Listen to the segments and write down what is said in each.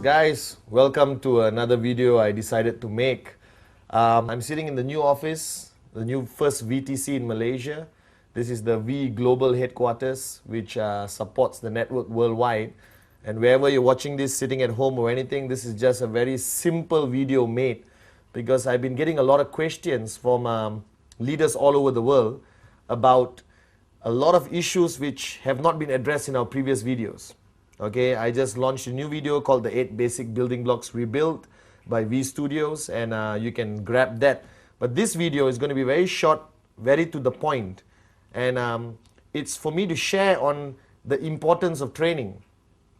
Guys, welcome to another video I decided to make. I'm sitting in the new office, the new first VTC in Malaysia. This is the V Global Headquarters, which supports the network worldwide. And wherever you're watching this, sitting at home or anything, this is just a very simple video made because I've been getting a lot of questions from leaders all over the world about a lot of issues which have not been addressed in our previous videos. Okay, I just launched a new video called the 8 Basic Building Blocks Rebuilt by V Studios, and you can grab that. But this video is going to be very short, very to the point, and it's for me to share on the importance of training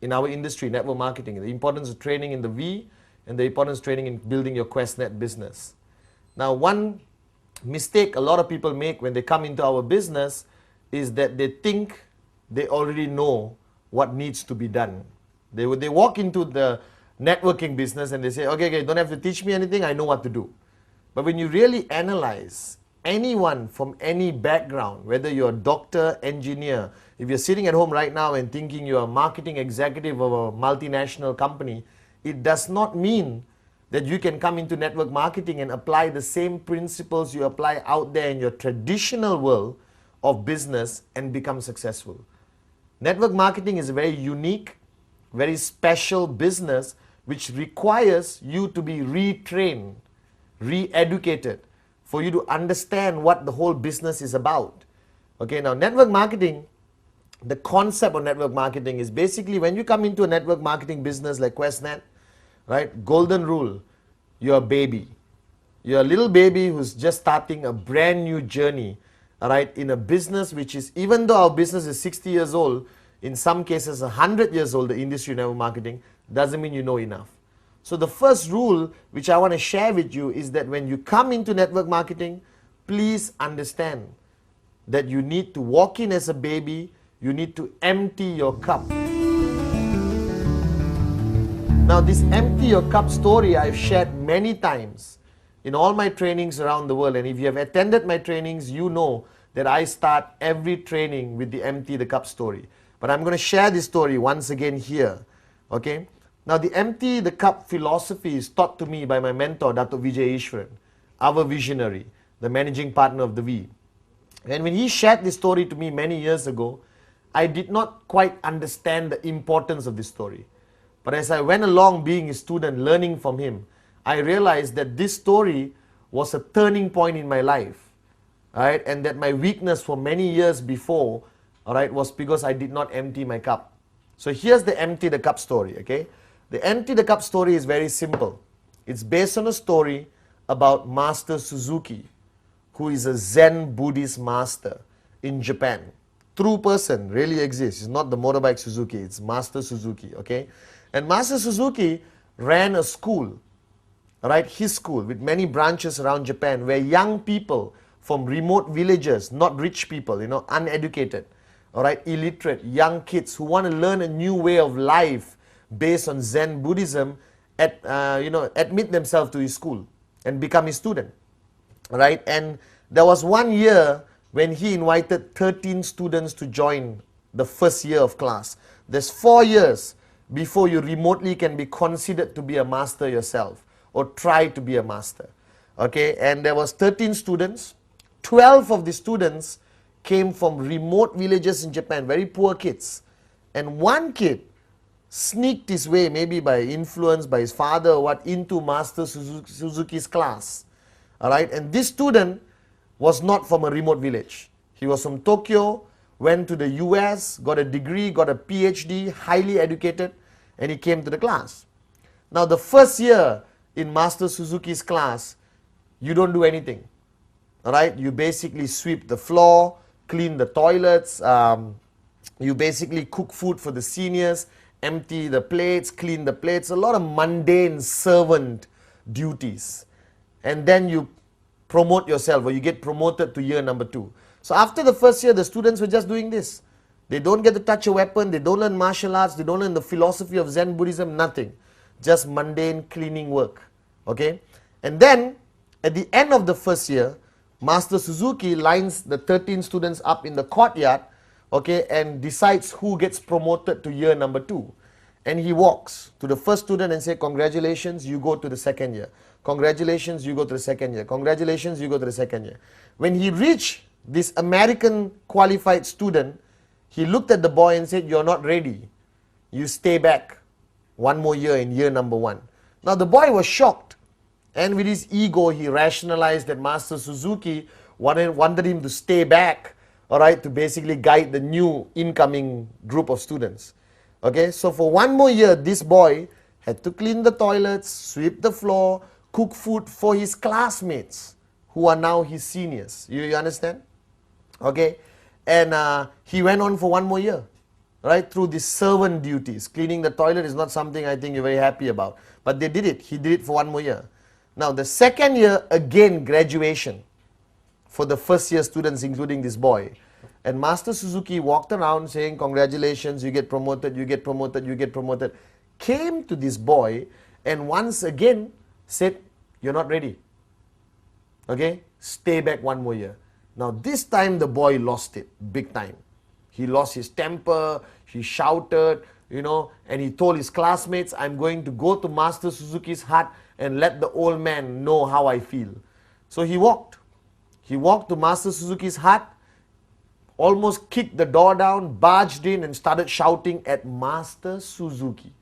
in our industry, network marketing, the importance of training in the V, and the importance of training in building your QuestNet business. Now, one mistake a lot of people make when they come into our business is that they think they already know what needs to be done. They walk into the networking business and they say, okay, don't have to teach me anything, I know what to do. But when you really analyze anyone from any background, whether you're a doctor, engineer, if you're sitting at home right now and thinking you're a marketing executive of a multinational company, it does not mean that you can come into network marketing and apply the same principles you apply out there in your traditional world of business and become successful. Network marketing is a very unique, very special business which requires you to be retrained, re-educated, for you to understand what the whole business is about. Okay, now network marketing, the concept of network marketing is basically when you come into a network marketing business like QuestNet, right? Golden rule, you're a baby. You're a little baby who's just starting a brand new journey, all right, in a business which is, even though our business is 60 years old, in some cases 100 years old, the industry of network marketing, doesn't mean you know enough. So the first rule which I want to share with you is that when you come into network marketing, please understand that you need to walk in as a baby, you need to empty your cup. Now this empty your cup story I've shared many times in all my trainings around the world, and if you have attended my trainings, you know that I start every training with the empty the cup story. But I'm going to share this story once again here. Okay? Now the empty the cup philosophy is taught to me by my mentor, Dato' Vijay Ishwaran, our visionary, the managing partner of the V. And when he shared this story to me many years ago, I did not quite understand the importance of this story. But as I went along being a student, learning from him, I realized that this story was a turning point in my life. Right? And that my weakness for many years before, all right, was because I did not empty my cup. So here's the empty the cup story, okay? The empty the cup story is very simple. It's based on a story about Master Suzuki, who is a Zen Buddhist master in Japan. True person, really exists. It's not the motorbike Suzuki, it's Master Suzuki, okay? And Master Suzuki ran a school, all right, his school with many branches around Japan where young people from remote villages, not rich people, uneducated, all right, illiterate, young kids who want to learn a new way of life based on Zen Buddhism, admit themselves to his school and become his student, all right? And there was one year when he invited 13 students to join the first year of class. There's 4 years before you remotely can be considered to be a master yourself or try to be a master, okay? And there was 13 students. 12 of the students came from remote villages in Japan, very poor kids. And one kid sneaked his way, maybe by influence by his father or what, into Master Suzuki's class. All right, and this student was not from a remote village. He was from Tokyo, went to the US, got a degree, got a PhD, highly educated, and he came to the class. Now the first year in Master Suzuki's class, you don't do anything. All right, you basically sweep the floor, clean the toilets, you basically cook food for the seniors, empty the plates, clean the plates, a lot of mundane servant duties. And then you promote yourself, or you get promoted to year number 2. So after the first year, the students were just doing this. They don't get to touch a weapon, they don't learn martial arts, they don't learn the philosophy of Zen Buddhism, nothing. Just mundane cleaning work, okay? And then, at the end of the first year, Master Suzuki lines the 13 students up in the courtyard, okay, and decides who gets promoted to year number 2. And he walks to the first student and say, congratulations, you go to the second year. Congratulations, you go to the second year. Congratulations, you go to the second year. When he reached this American qualified student, he looked at the boy and said, you're not ready. You stay back one more year in year number 1. Now the boy was shocked. And with his ego, he rationalized that Master Suzuki wanted him to stay back, all right, to basically guide the new incoming group of students. Okay, so for one more year, this boy had to clean the toilets, sweep the floor, cook food for his classmates who are now his seniors. You understand? Okay, and he went on for one more year, right, through these servant duties. Cleaning the toilet is not something I think you're very happy about, but they did it. He did it for one more year. Now the second year, again graduation for the first year students, including this boy. And Master Suzuki walked around saying, congratulations, you get promoted, you get promoted, you get promoted. Came to this boy and once again said, you're not ready. Okay, stay back one more year. Now this time the boy lost it, big time. He lost his temper, he shouted, and he told his classmates, I'm going to go to Master Suzuki's hut and let the old man know how I feel. So he walked. He walked to Master Suzuki's hut, almost kicked the door down, barged in and started shouting at Master Suzuki.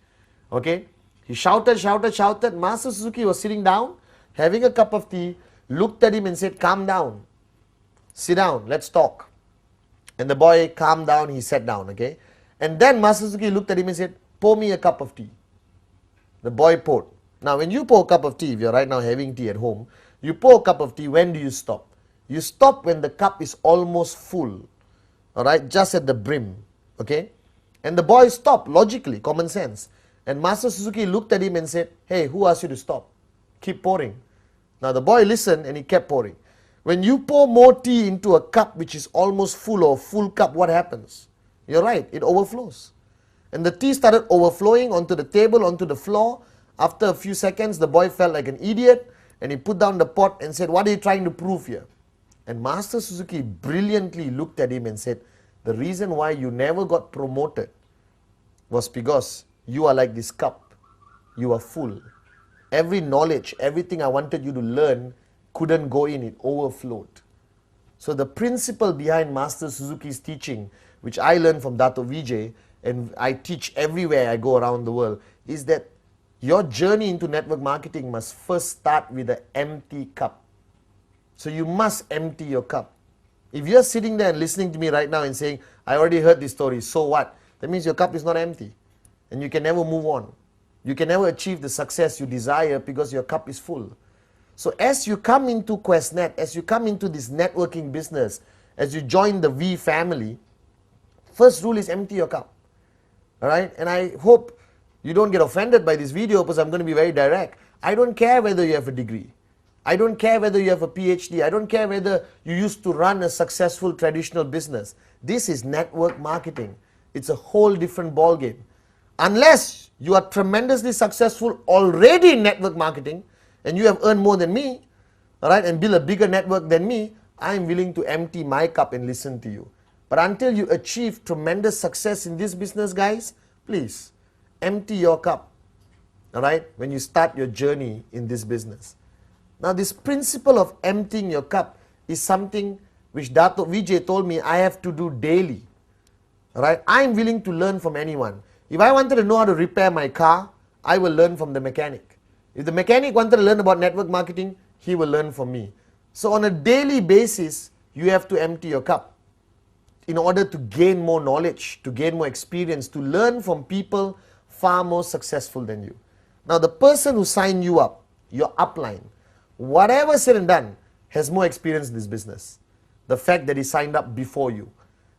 Okay? He shouted, shouted, shouted. Master Suzuki was sitting down, having a cup of tea, looked at him and said, calm down. Sit down, let's talk. And the boy calmed down, he sat down, okay? And then Master Suzuki looked at him and said, pour me a cup of tea. The boy poured. Now when you pour a cup of tea, if you're right now having tea at home, you pour a cup of tea, when do you stop? You stop when the cup is almost full. Alright, just at the brim, okay? And the boy stopped, logically, common sense. And Master Suzuki looked at him and said, hey, who asked you to stop? Keep pouring. Now the boy listened and he kept pouring. When you pour more tea into a cup which is almost full or full cup, what happens? You're right, it overflows. And the tea started overflowing onto the table, onto the floor. After a few seconds, the boy felt like an idiot and he put down the pot and said, what are you trying to prove here? And Master Suzuki brilliantly looked at him and said, the reason why you never got promoted was because you are like this cup. You are full. Every knowledge, everything I wanted you to learn couldn't go in, it overflowed. So the principle behind Master Suzuki's teaching, which I learned from Dato Vijay, and I teach everywhere I go around the world, is that your journey into network marketing must first start with an empty cup. So you must empty your cup. If you're sitting there and listening to me right now and saying, I already heard this story, so what? That means your cup is not empty. And you can never move on. You can never achieve the success you desire because your cup is full. So as you come into QuestNet, as you come into this networking business, as you join the V family, first rule is empty your cup. Alright? And I hope you don't get offended by this video because I'm going to be very direct. I don't care whether you have a degree. I don't care whether you have a PhD. I don't care whether you used to run a successful traditional business. This is network marketing. It's a whole different ballgame. Unless you are tremendously successful already in network marketing and you have earned more than me, all right, and build a bigger network than me, I am willing to empty my cup and listen to you. But until you achieve tremendous success in this business, guys, please empty your cup, all right, when you start your journey in this business. Now, this principle of emptying your cup is something which Dato Vijay told me I have to do daily. Right? I'm willing to learn from anyone. If I wanted to know how to repair my car, I will learn from the mechanic. If the mechanic wanted to learn about network marketing, he will learn from me. So on a daily basis, you have to empty your cup in order to gain more knowledge, to gain more experience, to learn from people far more successful than you. Now, the person who signed you up, your upline, whatever said and done, has more experience in this business. The fact that he signed up before you.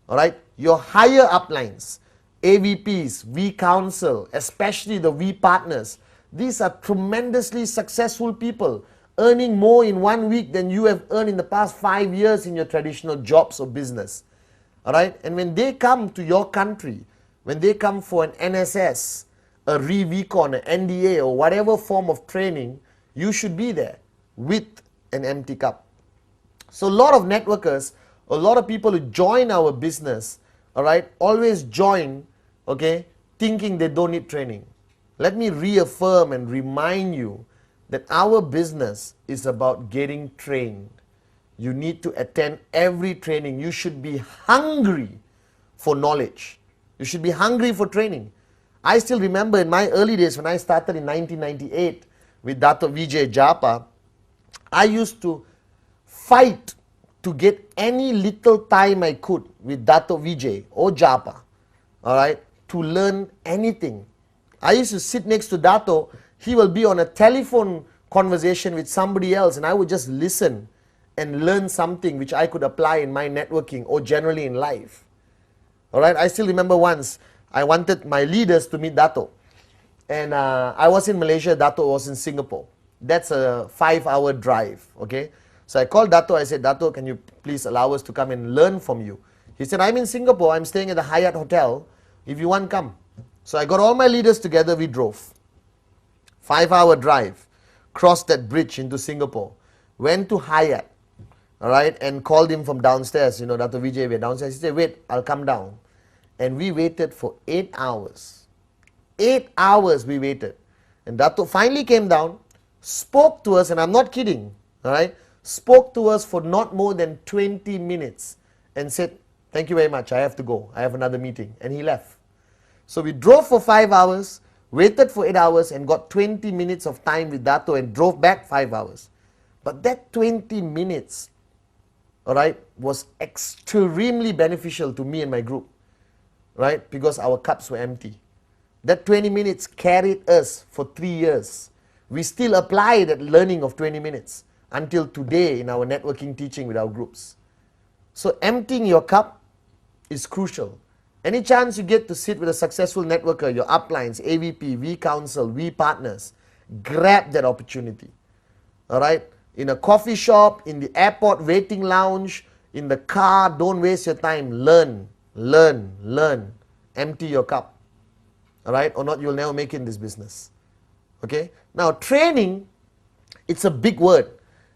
Alright? Your higher uplines, AVPs, V Council, especially the V partners, these are tremendously successful people, earning more in 1 week than you have earned in the past 5 years in your traditional jobs or business. Alright? And when they come to your country, when they come for an NSS, a ReVcon, an NDA, or whatever form of training, you should be there with an empty cup. So a lot of networkers, a lot of people who join our business, all right, always join, okay, thinking they don't need training. Let me reaffirm and remind you that our business is about getting trained. You need to attend every training. You should be hungry for knowledge. You should be hungry for training. I still remember in my early days when I started in 1998 with Dato Vijay Japa, I used to fight to get any little time I could with Dato Vijay or Japa, all right, to learn anything. I used to sit next to Dato. He will be on a telephone conversation with somebody else, and I would just listen and learn something which I could apply in my networking or generally in life. All right, I still remember once I wanted my leaders to meet Dato, and I was in Malaysia, Dato was in Singapore. That's a 5-hour drive, okay? So I called Dato, I said, Dato, can you please allow us to come and learn from you? He said, I'm in Singapore, I'm staying at the Hyatt Hotel. If you want, come. So I got all my leaders together, we drove. 5-hour drive, crossed that bridge into Singapore, went to Hyatt, all right, and called him from downstairs. You know, Dato Vijay, we're downstairs. He said, wait, I'll come down. And we waited for 8 hours. 8 hours we waited. And Dato finally came down, spoke to us, and I'm not kidding, all right, spoke to us for not more than 20 minutes and said, thank you very much, I have to go, I have another meeting, and he left. So we drove for 5 hours, waited for 8 hours, and got 20 minutes of time with Dato and drove back 5 hours. But that 20 minutes, all right, was extremely beneficial to me and my group, right, because our cups were empty. That 20 minutes carried us for 3 years. We still apply that learning of 20 minutes until today in our networking teaching with our groups. So emptying your cup is crucial. Any chance you get to sit with a successful networker, your uplines, AVP, V Council, V Partners, grab that opportunity. All right? In a coffee shop, in the airport waiting lounge, in the car, don't waste your time. Learn, learn, learn. Empty your cup. All right? Or not, you'll never make it in this business. Okay? Now, training, it's a big word.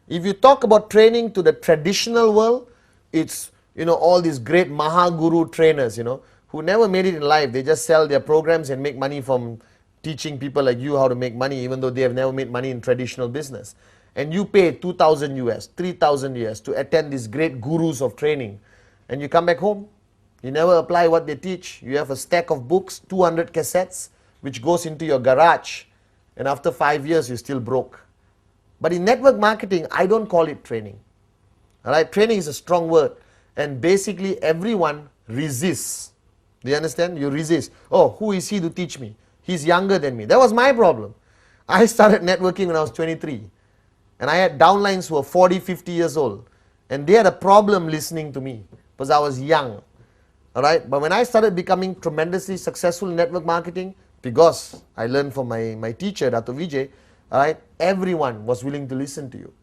If you talk about training to the traditional world, it's, you know, all these great Mahaguru trainers, you know, who never made it in life. They just sell their programs and make money from teaching people like you how to make money, even though they have never made money in traditional business. And you pay 2,000 US, 3,000 US to attend these great gurus of training. And you come back home, you never apply what they teach. You have a stack of books, 200 cassettes, which goes into your garage. And after 5 years, you're still broke. But in network marketing, I don't call it training. All right, training is a strong word. And basically, everyone resists. Do you understand? You resist. Oh, who is he to teach me? He's younger than me. That was my problem. I started networking when I was 23. And I had downlines who were 40, 50 years old. And they had a problem listening to me because I was young. All right, but when I started becoming tremendously successful in network marketing, because I learned from my teacher, Dato Vijay, all right, everyone was willing to listen to you.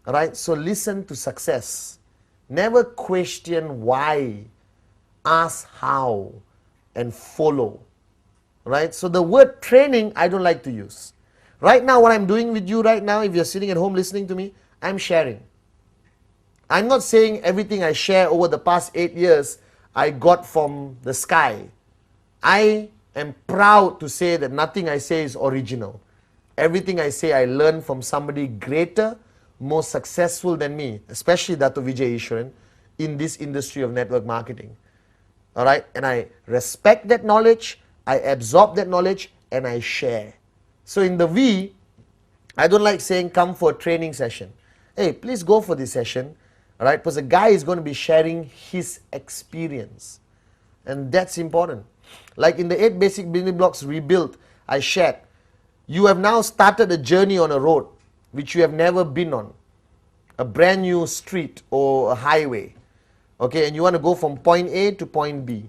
All right, so listen to success. Never question why. Ask how and follow. Right? So the word training, I don't like to use. Right now, what I'm doing with you right now, if you're sitting at home listening to me, I'm sharing. I'm not saying everything I share over the past 8 years I got from the sky. I am proud to say that nothing I say is original. Everything I say I learned from somebody greater, more successful than me, especially Dato Vijay Ishwaran, in this industry of network marketing. All right, and I respect that knowledge, I absorb that knowledge, and I share. So in the V, I don't like saying come for a training session. Hey, please go for this session, all right, because the guy is going to be sharing his experience. And that's important. Like in the 8 basic building blocks rebuilt, I shared, you have now started a journey on a road which you have never been on. A brand new street or a highway. Okay, and you want to go from point A to point B.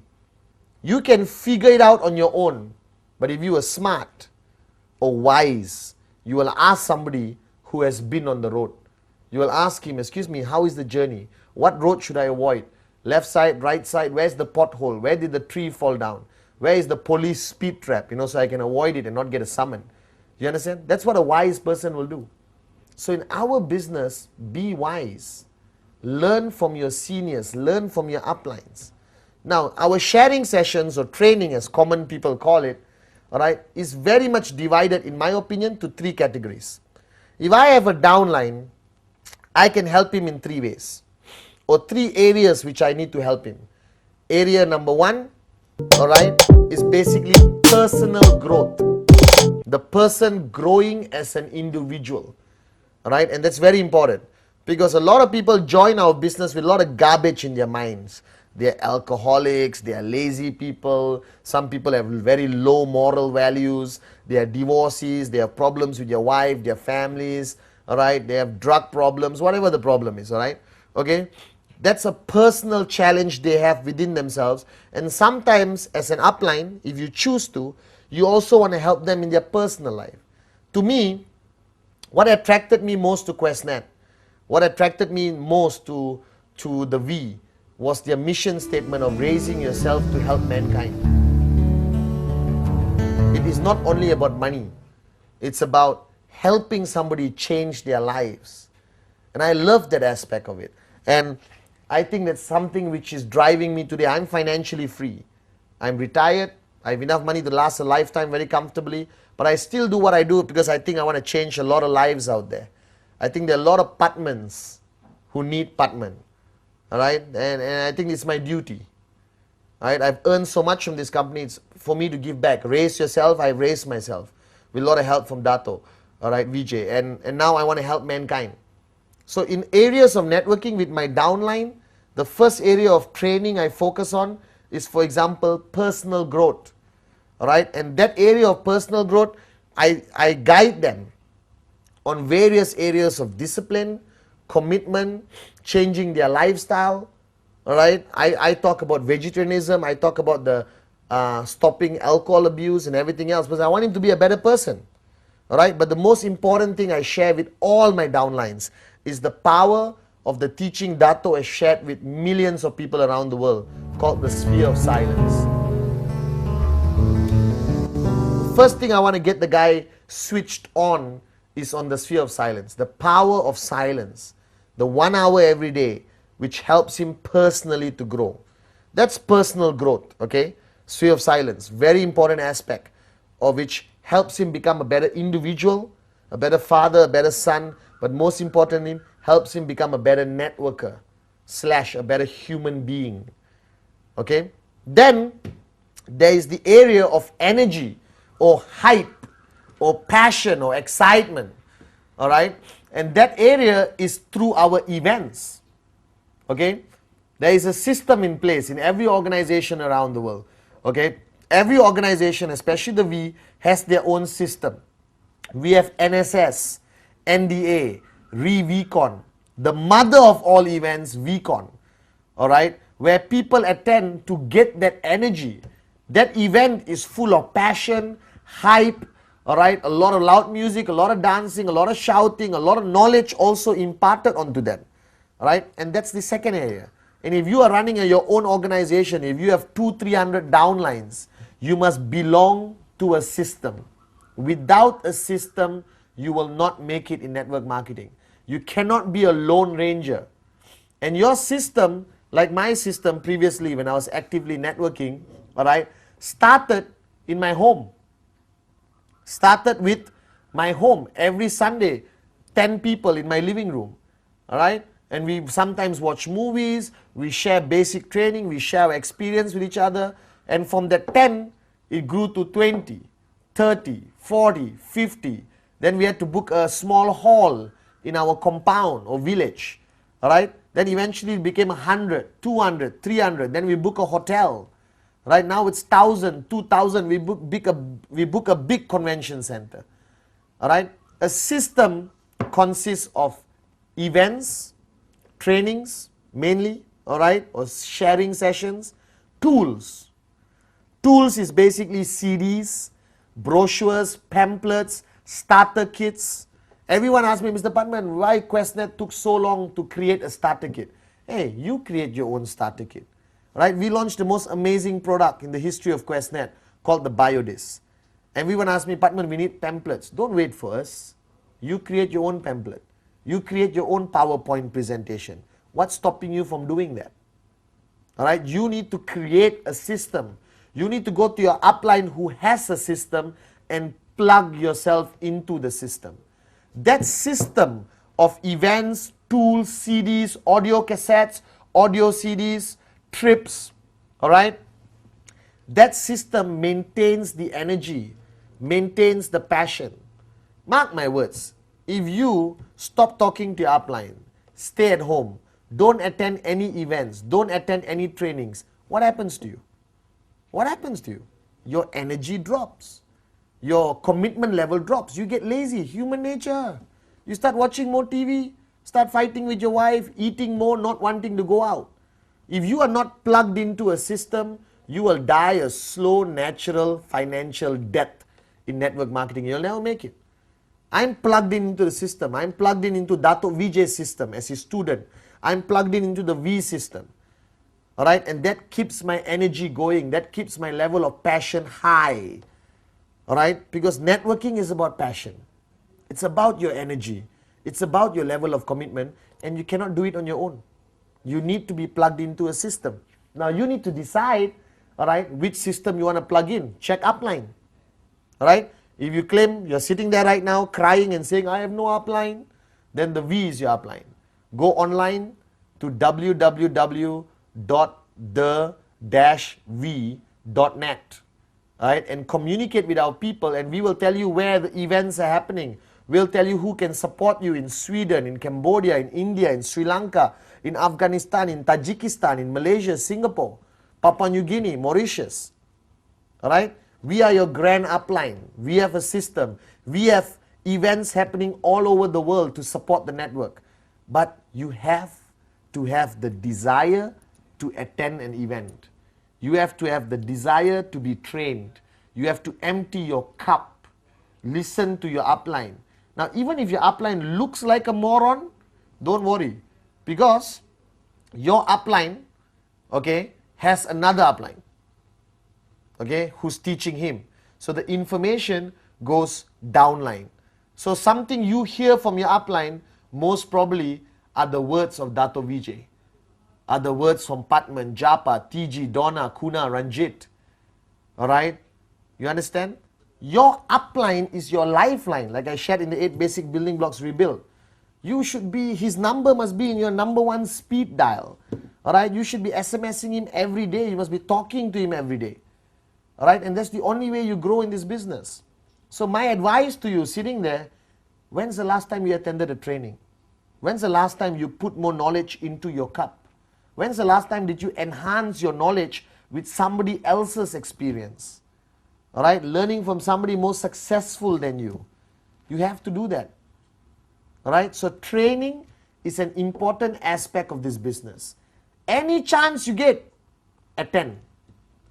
You can figure it out on your own. But if you are smart or wise, you will ask somebody who has been on the road. You will ask him, excuse me, how is the journey? What road should I avoid? Left side, right side, where's the pothole? Where did the tree fall down? Where is the police speed trap? You know, so I can avoid it and not get a summon. You understand? That's what a wise person will do. So in our business, be wise. Learn from your seniors. Learn from your uplines. Now, our sharing sessions or training, as common people call it, all right, is very much divided, in my opinion, to 3 categories. If I have a downline, I can help him in 3 ways, or 3 areas which I need to help him. Area number 1, all right, is basically personal growth. The person growing as an individual, all right, and that's very important because a lot of people join our business with a lot of garbage in their minds. They're alcoholics, they are lazy people, some people have very low moral values, they are divorcees, they have problems with their wife, their families, all right, they have drug problems, whatever the problem is, all right, okay. That's a personal challenge they have within themselves, and sometimes as an upline, if you choose to, you also want to help them in their personal life. To me, what attracted me most to QuestNet, what attracted me most to the V, was their mission statement of raising yourself to help mankind. It is not only about money, it's about helping somebody change their lives. And I love that aspect of it. And I think that's something which is driving me today. I'm financially free. I'm retired. I have enough money to last a lifetime very comfortably. But I still do what I do because I think I want to change a lot of lives out there. I think there are a lot of Pathmans who need Pathman. All right? And I think it's my duty. All right? I've earned so much from this company. It's for me to give back. Raise yourself. I've raised myself with a lot of help from Dato. All right, Vijay. And now I want to help mankind. So in areas of networking with my downline, the first area of training I focus on is, for example, personal growth. All right, and that area of personal growth, I guide them on various areas of discipline, commitment, changing their lifestyle. All right, I talk about vegetarianism, I talk about the stopping alcohol abuse and everything else, because I want him to be a better person. All right, but the most important thing I share with all my downlines is the power of the teaching Dato has shared with millions of people around the world, called the sphere of silence. First thing I want to get the guy switched on is on the sphere of silence, the power of silence, the 1 hour every day, which helps him personally to grow. That's personal growth, okay? Sphere of silence, very important aspect of which helps him become a better individual, a better father, a better son, but most importantly, helps him become a better networker / a better human being. Okay? Then there is the area of energy or hype or passion or excitement. All right? And that area is through our events. Okay? There is a system in place in every organization around the world. Okay? Every organization, especially the V, has their own system. We have NSS, NDA, VCon, the mother of all events, VCon, all right, where people attend to get that energy. That event is full of passion, hype, all right, a lot of loud music, a lot of dancing, a lot of shouting, a lot of knowledge also imparted onto them, all right, and that's the second area. And if you are running your own organization, if you have 200-300 downlines, you must belong to a system. Without a system, you will not make it in network marketing. You cannot be a lone ranger. And your system, like my system previously when I was actively networking, all right, started in my home. Started with my home. Every Sunday, 10 people in my living room, all right? And we sometimes watch movies, we share basic training, we share our experience with each other. And from that 10, it grew to 20, 30, 40, 50. Then we had to book a small hall in our compound or village, all right? Then eventually it became 100, 200, 300. Then we book a hotel. Right now it's 1,000, 2,000. We book a big convention center, all right? A system consists of events, trainings mainly, all right, or sharing sessions, tools. Tools is basically CDs, brochures, pamphlets, starter kits. Everyone asks me, Mr. Pathman, why QuestNet took so long to create a starter kit? Hey, you create your own starter kit. Right? We launched the most amazing product in the history of QuestNet called the BioDisc. Everyone asks me, Pathman, we need pamphlets. Don't wait for us. You create your own pamphlet. You create your own PowerPoint presentation. What's stopping you from doing that? All right, you need to create a system. You need to go to your upline who has a system and plug yourself into the system. That system of events, tools, CDs, audio cassettes, audio CDs, trips, all right, that system maintains the energy, maintains the passion. Mark my words, if you stop talking to your upline, stay at home, don't attend any events, don't attend any trainings, what happens to you? What happens to you? Your energy drops. Your commitment level drops. You get lazy, human nature. You start watching more TV, start fighting with your wife, eating more, not wanting to go out. If you are not plugged into a system, you will die a slow, natural, financial death in network marketing. You'll never make it. I'm plugged into the system. I'm plugged into Dato Vijay's system as his student. I'm plugged into the V system. All right, and that keeps my energy going. That keeps my level of passion high. All right, because networking is about passion. It's about your energy. It's about your level of commitment, and you cannot do it on your own. You need to be plugged into a system. Now you need to decide, all right, which system you want to plug in. Check upline. All right, if you claim you're sitting there right now crying and saying, I have no upline, then the V is your upline. Go online to www.the-v.net, right, and communicate with our people, and we will tell you where the events are happening. We'll tell you who can support you in Sweden, in Cambodia, in India, in Sri Lanka, in Afghanistan, in Tajikistan, in Malaysia, Singapore, Papua New Guinea, Mauritius. All right, we are your grand upline. We have a system. We have events happening all over the world to support the network. But you have to have the desire to attend an event. You have to have the desire to be trained. You have to empty your cup. Listen to your upline. Now, even if your upline looks like a moron, don't worry, because your upline, okay, has another upline, okay, who's teaching him. So the information goes downline. So something you hear from your upline most probably are the words of Dato Vijay, are the words from Pathman, Japa, TG, Donna, Kuna, Ranjit. All right? You understand? Your upline is your lifeline, like I shared in the 8 basic building blocks rebuild. You should be, his number must be in your number 1 speed dial. All right? You should be SMSing him every day. You must be talking to him every day. All right? And that's the only way you grow in this business. So my advice to you sitting there, when's the last time you attended a training? When's the last time you put more knowledge into your cup? When's the last time did you enhance your knowledge with somebody else's experience? All right, learning from somebody more successful than you. You have to do that. All right, so training is an important aspect of this business. Any chance you get, attend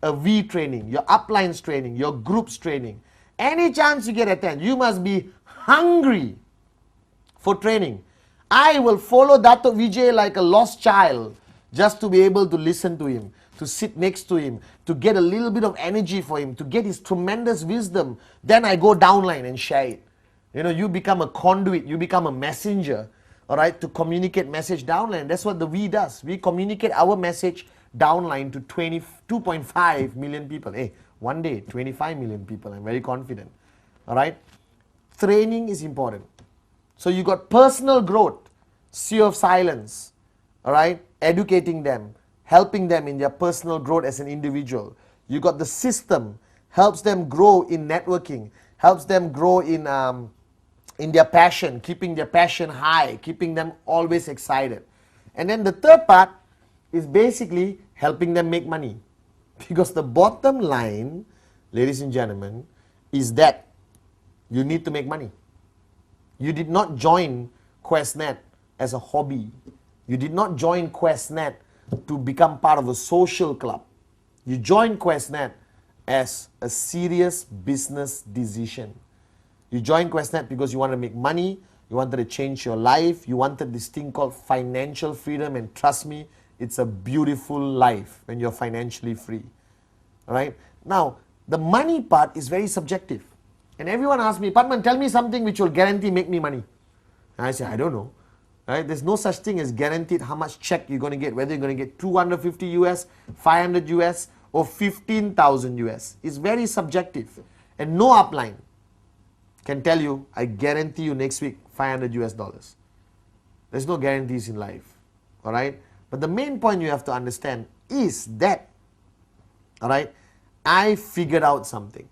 a V training, your uplines training, your groups training. Any chance you get, attend. You must be hungry for training. I will follow Dato Vijay like a lost child just to be able to listen to him, to sit next to him, to get a little bit of energy for him, to get his tremendous wisdom. Then I go downline and share it. You know, you become a conduit, you become a messenger, all right, to communicate message downline. That's what the V does. We communicate our message downline to 2.5 million people. Hey, one day, 25 million people. I'm very confident. All right. Training is important. So you got personal growth, sea of silence, all right, educating them, helping them in their personal growth as an individual. You got the system, helps them grow in networking, helps them grow in their passion, keeping their passion high, keeping them always excited. And then the third part is basically helping them make money. Because the bottom line, ladies and gentlemen, is that you need to make money. You did not join QuestNet as a hobby. You did not join QuestNet to become part of a social club. You joined QuestNet as a serious business decision. You joined QuestNet because you wanted to make money, you wanted to change your life, you wanted this thing called financial freedom, and trust me, it's a beautiful life when you're financially free. All right? Now, the money part is very subjective. And everyone asks me, Pathman, tell me something which will guarantee make me money. And I say, I don't know. Right? There's no such thing as guaranteed how much check you're going to get, whether you're going to get 250 US, 500 US, or 15,000 US. It's very subjective. And no upline can tell you, I guarantee you next week 500 US dollars. There's no guarantees in life. Alright? But the main point you have to understand is that, alright, I figured out something.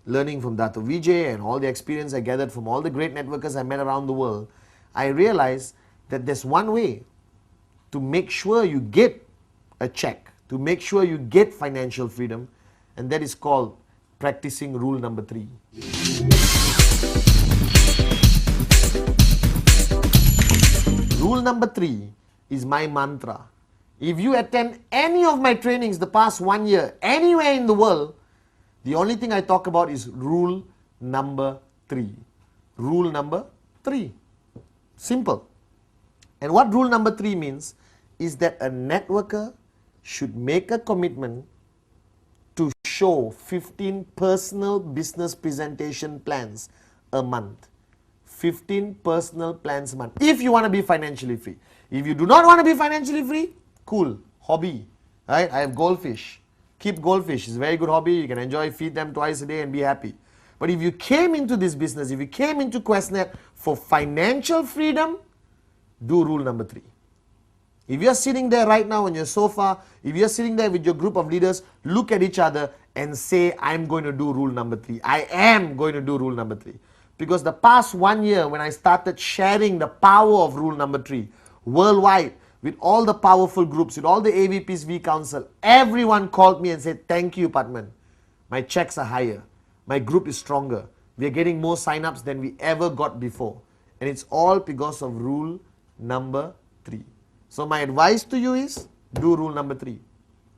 Learning from Dato Vijay and all the experience I gathered from all the great networkers I met around the world, I realized that there's one way to make sure you get a check, to make sure you get financial freedom, and that is called practicing rule number 3. Rule number 3 is my mantra. If you attend any of my trainings the past 1 year, anywhere in the world, the only thing I talk about is rule number 3. Rule number 3. Simple. And what rule number 3 means is that a networker should make a commitment to show 15 personal business presentation plans a month. 15 personal plans a month. If you want to be financially free. If you do not want to be financially free, cool, hobby. Right? I have goldfish. Keep goldfish. It's a very good hobby. You can enjoy, feed them twice a day and be happy. But if you came into this business, if you came into QuestNet for financial freedom, do rule number 3. If you're sitting there right now on your sofa, if you're sitting there with your group of leaders, look at each other and say, I'm going to do rule number 3. I am going to do rule number 3. Because the past 1 year when I started sharing the power of rule number 3 worldwide with all the powerful groups, with all the AVPs V Council, everyone called me and said, thank you, Pathman. My checks are higher. My group is stronger. We are getting more sign-ups than we ever got before. And it's all because of rule number 3. So my advice to you is, do rule number 3.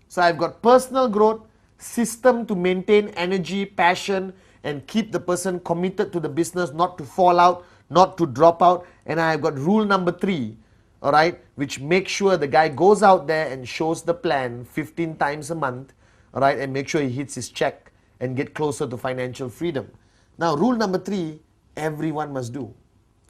So I've got personal growth, system to maintain energy, passion, and keep the person committed to the business, not to fall out, not to drop out. And I've got rule number 3, all right, which makes sure the guy goes out there and shows the plan 15 times a month, all right, and make sure he hits his check and get closer to financial freedom. Now, rule number 3, everyone must do.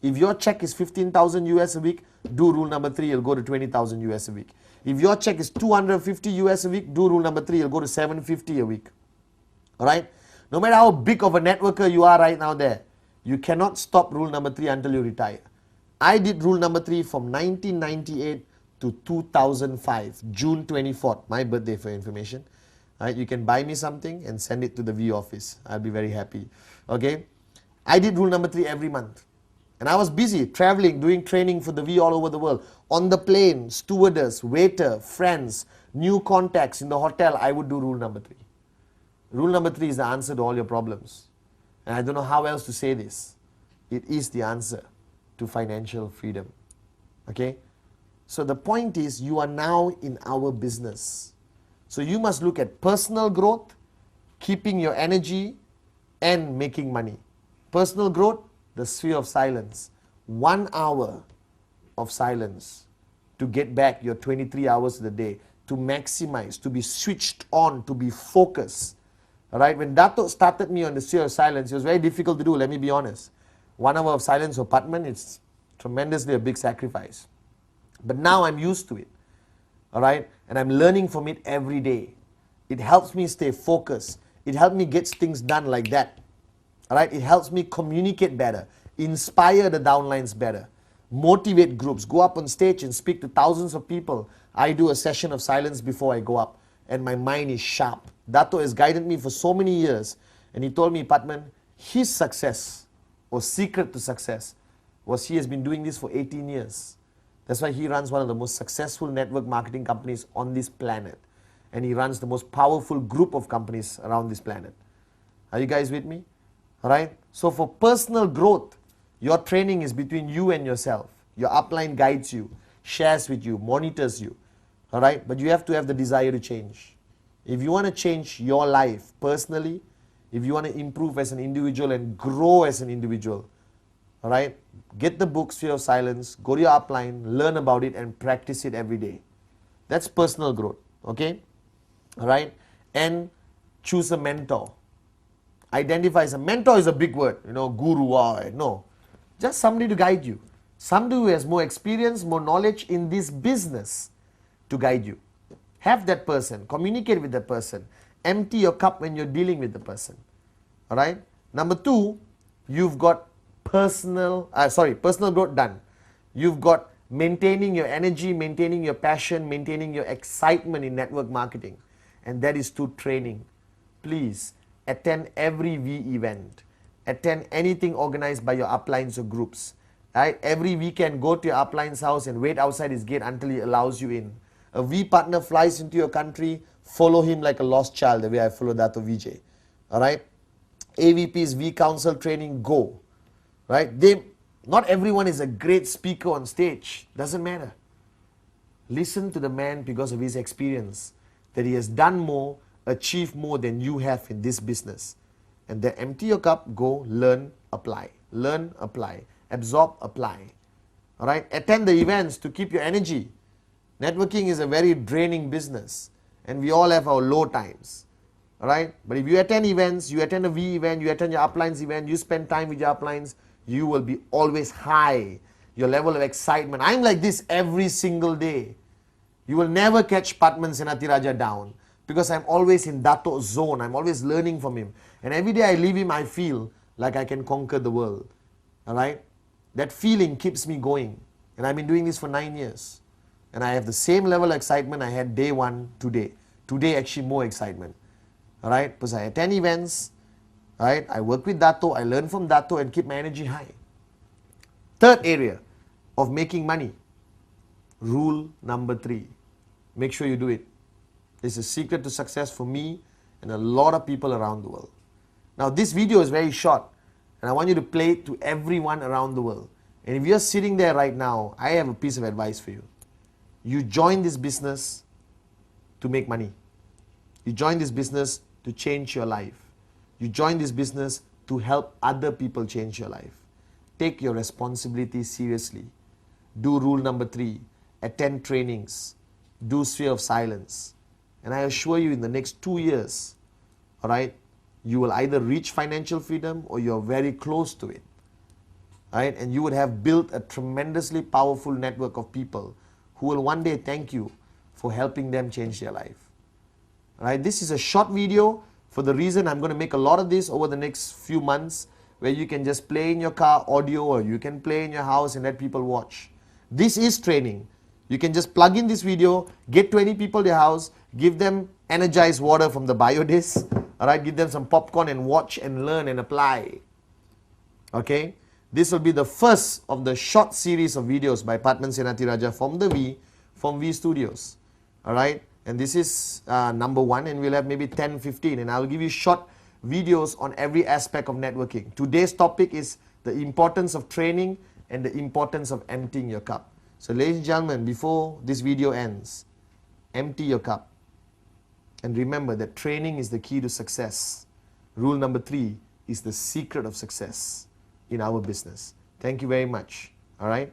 If your check is 15,000 US a week, do rule number 3, you'll go to 20,000 US a week. If your check is 250 US a week, do rule number 3, you'll go to 750 a week. All right? No matter how big of a networker you are right now there, you cannot stop rule number 3 until you retire. I did rule number 3 from 1998 to 2005, June 24th, my birthday for information. All right? You can buy me something and send it to the V office. I'll be very happy. Okay? I did rule number 3 every month. And I was busy traveling, doing training for the V all over the world. On the plane, stewardess, waiter, friends, new contacts in the hotel, I would do rule number 3. Rule number 3 is the answer to all your problems. And I don't know how else to say this. It is the answer to financial freedom. Okay? So the point is, you are now in our business. So you must look at personal growth, keeping your energy, and making money. Personal growth, the sphere of silence. 1 hour of silence to get back your 23 hours of the day, to maximize, to be switched on, to be focused. Alright, when Dato started me on the sphere of silence, it was very difficult to do, let me be honest. 1 hour of silence for Pathman, it's tremendously a big sacrifice. But now I'm used to it. Alright, and I'm learning from it every day. It helps me stay focused. It helps me get things done like that. Alright, it helps me communicate better, inspire the downlines better, motivate groups, go up on stage and speak to thousands of people. I do a session of silence before I go up, and my mind is sharp. Dato has guided me for so many years, and he told me, Pathman, his success, or secret to success, was he has been doing this for 18 years. That's why he runs one of the most successful network marketing companies on this planet, and he runs the most powerful group of companies around this planet. Are you guys with me? Alright, so for personal growth, your training is between you and yourself. Your upline guides you, shares with you, monitors you. Alright, but you have to have the desire to change. If you want to change your life personally, if you want to improve as an individual and grow as an individual, alright, get the book Sphere of Silence, go to your upline, learn about it and practice it every day. That's personal growth, okay? Alright, and choose a mentor. Identify as a mentor is a big word, guru, no. Just somebody to guide you. somebody who has more experience, more knowledge in this business to guide you. Have that person, communicate with that person, empty your cup when you're dealing with the person. All right. Number 2, you've got personal growth done. You've got maintaining your energy, maintaining your passion, maintaining your excitement in network marketing, and that is through training. Please attend every V event, attend anything organized by your uplines or groups. Right? Every weekend, go to your upline's house and wait outside his gate until he allows you in. A V partner flies into your country, follow him like a lost child, the way I follow that of VJ. All right? AVP's V Council training, go. Right? Not everyone is a great speaker on stage. Doesn't matter. Listen to the man because of his experience, that he has done more, achieved more than you have in this business. And then empty your cup, go, learn, apply. Learn, apply. Absorb, apply. All right? Attend the events to keep your energy. Networking is a very draining business, and we all have our low times. All right? But if you attend events, you attend a V event, you attend your uplines event, you spend time with your uplines, you will be always high. Your level of excitement. I'm like this every single day. You will never catch Pathman Senatiraja down because I'm always in Dato zone. I'm always learning from him. And every day I leave him, I feel like I can conquer the world. All right? That feeling keeps me going. And I've been doing this for 9 years. And I have the same level of excitement I had day 1 today. Today actually more excitement. All right? Because I attend events. Right? I work with Dato, I learn from Dato and keep my energy high. Third area of making money. Rule number 3. Make sure you do it. It's a secret to success for me and a lot of people around the world. Now this video is very short and I want you to play it to everyone around the world. And if you're sitting there right now, I have a piece of advice for you. You join this business to make money. You join this business to change your life. You join this business to help other people change your life. Take your responsibility seriously. Do rule number 3. Attend trainings. Do sphere of silence. And I assure you in the next 2 years, all right, you will either reach financial freedom or you're very close to it. All right? And you would have built a tremendously powerful network of people who will one day thank you for helping them change their life. All right? This is a short video. For the reason I'm going to make a lot of this over the next few months, where you can just play in your car audio or you can play in your house and let people watch. This is training. You can just plug in this video, get 20 people to your house, give them energized water from the biodis, all right, give them some popcorn and watch and learn and apply. Okay, this will be the first of the short series of videos by Pathman Senatiraja from V Studios. All right. And this is number 1, and we'll have maybe 10, 15, and I'll give you short videos on every aspect of networking. Today's topic is the importance of training and the importance of emptying your cup. So ladies and gentlemen, before this video ends, empty your cup. And remember that training is the key to success. Rule number 3 is the secret of success in our business. Thank you very much. All right.